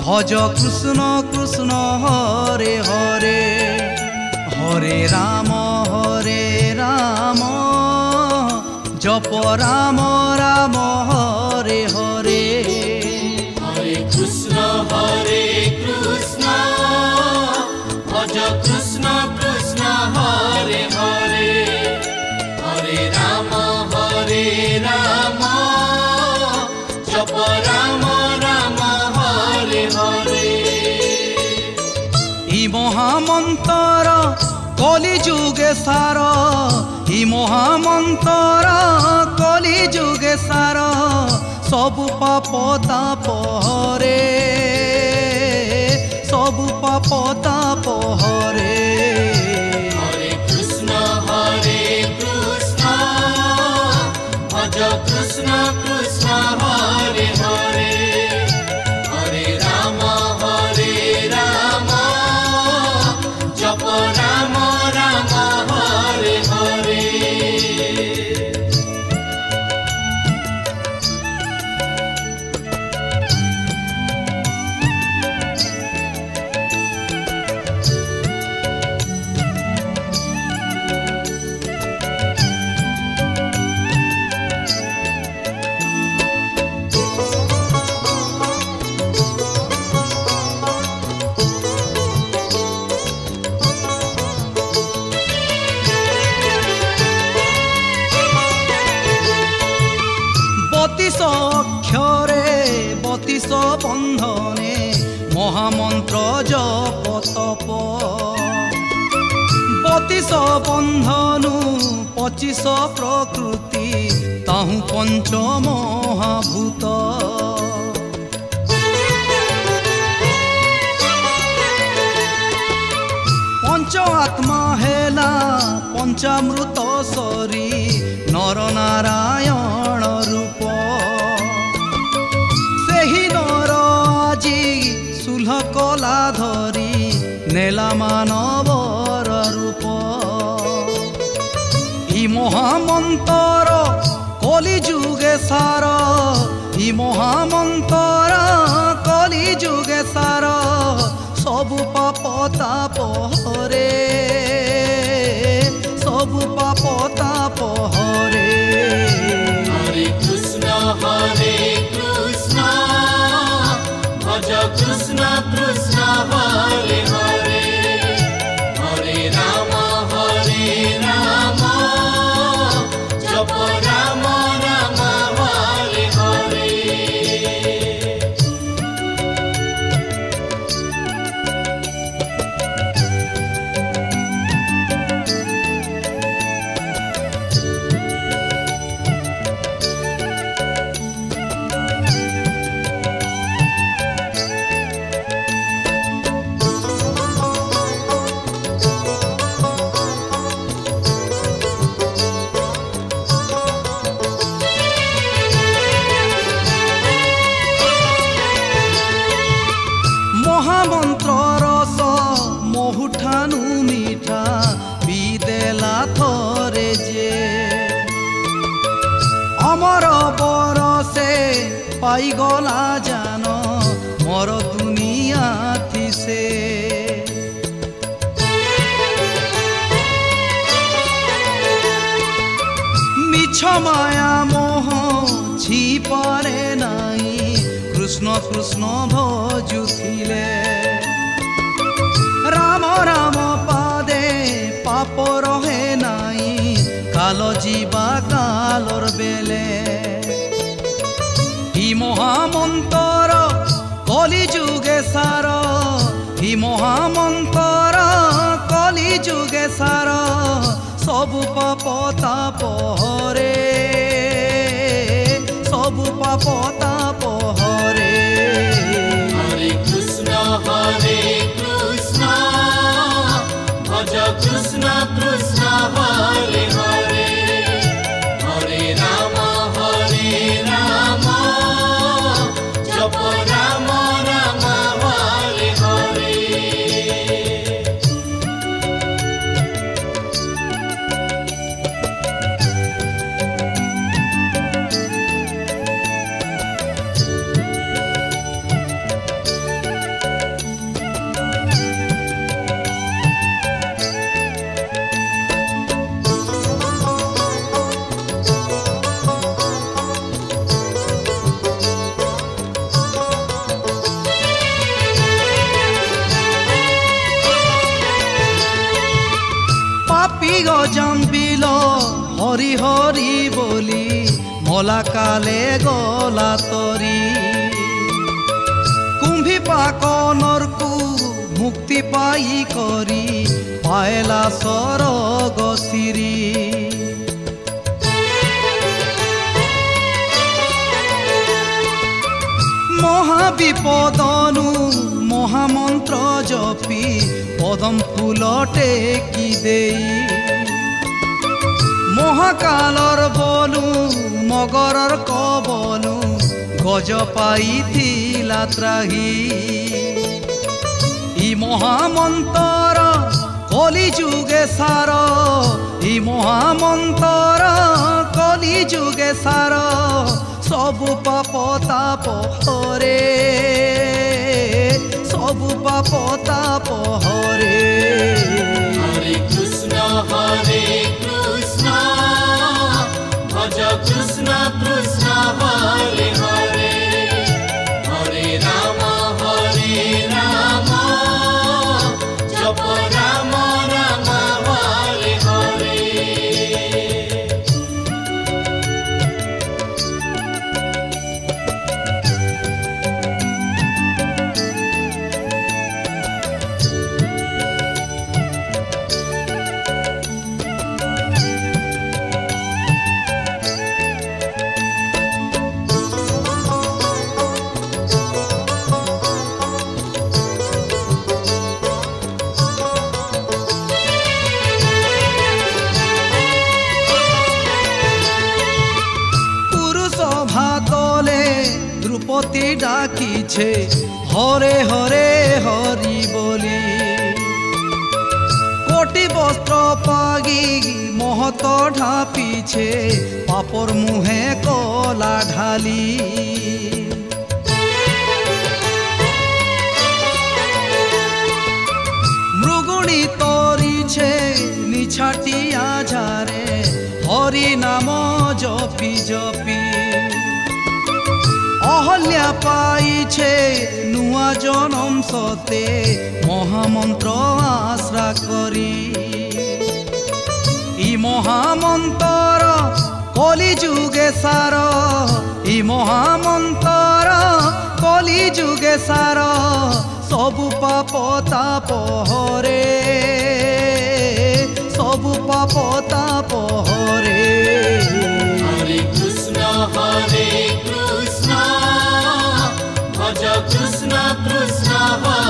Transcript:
भज कृष्ण कृष्ण हरे हरे हरे राम जप राम राम हरे हरे हरे कृष्ण भज कृष्ण कृष्ण हरे हरे हरे राम जप राम राम हरे हरे। इ महामंत्र कलि जुगे सार इ महामंत्र कलि जुगे सार सबु पाप ताप हरे सबु पाप ताप हरे हरे कृष्ण भज कृष्ण कृष्ण हरे हरे हरे राम जप राम राम हरे हरे। बतीस अक्षरे बतीस बंधने महामंत्र जप तप बतीस बंधनु 25 प्रकृति ताहु पंच महाभूत पंच आत्मा हेला पंचामृत सरी नर नारायण रूप सेही नर आजी सुलह कला धरी नेला मानवर रूप इ महामंत्र कलि जुगे सार इ महामंत्र कलि जुगे सार सबु पाप ताप हरे सबु पाप ताप हरे हरे कृष्ण भज कृष्ण कृष्ण हरे हरे हरे राम जप राम राम हरे हरे। महामंत्र रस महुठानु मीठा विदेला थरे जे अमर बरसे पाईगला जान मोर दुनिया थी से मिछ माया मोह छिपारे नाई कृष्ण कृष्ण भजुथिले राम राम पादे पाप रहे नाई काल जीवा कालर बेले इ महामंत्र कलि जुगे सार इ महामंत्र कलि जुगे सार सबु पाप ताप हरे सबु पाप ताप हरे हरे कृष्ण भज कृष्ण कृष्ण हरे हरे हरे राम जप राम राम हरे हरे। হরি হরি বলি মলা কালে গলা তরি কুম্ভী পাকনরকু মুক্তি পাই করি পায়লা সরগ সিরি মহাবিপদনু মহামন্ত্র জপি পদম ফুল টেকি দেই মহাকালর বলু মগরর কবলু গজ পাইথিলা ত্রাহি ই মহামন্তর কলি যুগে সার ই মহামন্তর কলি যুগে সার সবু পাপ তাপ হরে সবু পাপ তাপ হরে হরে কৃষ্ণ ভজ কৃষ্ণ কৃষ্ণ হরে হরে হরে রাম জপ রাম রাম হরে হরে দ্রুপদী ডাকিছে হরে হরে হরি বলি কোটি বস্ত্র পাগি মহত ঢাপিছে পাপর মুহে কলা ঢালি মৃগুণী তরিছে নিছাটিয়া ঝারে হরি নাম জপি জপি অহল্যা পাইছে নুয়া জনম সতে মহামন্ত্র আশ্রা করি ই মহামন্তর কলি যুগে সার ই মহামন্তর কলি যুগে সার সবু পাপ তাপ হরে সবু পাপ তাপ হরে হরে কৃষ্ণ ভজ কৃষ্ণ কৃষ্ণ হরে